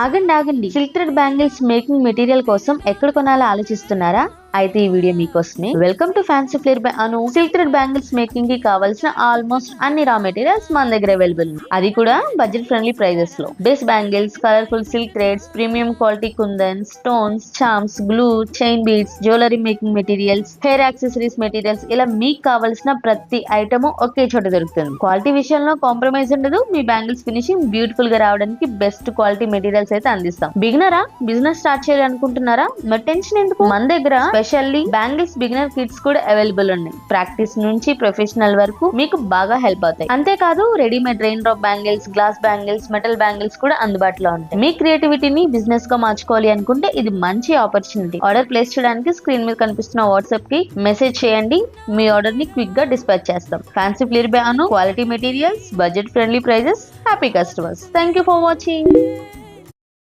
ఆగండి ఆగండి, silk thread bangles making material కోసం ఎక్కడ కొనాలో ఆలోచిస్తున్నారా? అయితే ఈ వీడియో మీకోసమే. Welcome to fancy flair by Anu. Silk thread bangles making కి కావాల్సిన ఆల్మోస్ట్ అన్ని రా మెటీరియల్స్ మన దగ్గర అవైలబుల్ ఉంది, అది కూడా బడ్జెట్ ఫ్రెండ్లీ ప్రైజెస్ లో. Base bangles, colourful silk threads, premium quality kundan, stones, charms, glue, chain beads, jewellery making materials, hair accessories materials, ఇలా మీకు కావాల్సిన ప్రతి ఐటమ్ ఒకే చోట దొరుకుతుంది. క్వాలిటీ విషయంలో కాంప్రమైజ్ ఉండదు. మీ బ్యాంగిల్స్ ఫినిషింగ్ బ్యూటిఫుల్ గా రావడానికి బెస్ట్ క్వాలిటీ మెటీరియల్స్ అయితే అందిస్తాం. బిగినరా, బిజినెస్ స్టార్ట్ చేయాలనుకుంటున్నారా? మరి టెన్షన్ ఎందుకు, మన దగ్గర స్పెషల్లీ బ్యాంగిల్స్ బిగినర్ కిట్స్ కూడా అవైలబుల్ ఉన్నాయి. ప్రాక్టీస్ నుంచి ప్రొఫెషనల్ వరకు మీకు బాగా హెల్ప్ అవుతాయి. అంతేకాదు readymade rain drop bangles, glass bangles, metal bangles కూడా అందుబాటులో ఉంటాయి. మీ క్రియేటివిటీని బిజినెస్ గా మార్చుకోవాలి అనుకుంటే ఇది మంచి ఆపర్చునిటీ. ఆర్డర్ ప్లేస్ చేయడానికి స్క్రీన్ మీద కనిపిస్తున్న వాట్సాప్ కి మెసేజ్ చేయండి. మీ ఆర్డర్ ని క్విక్ గా డిస్పాచ్ చేస్తాం. Fancy flair by Anu, quality materials, budget friendly prices, happy customers. Thank you for watching.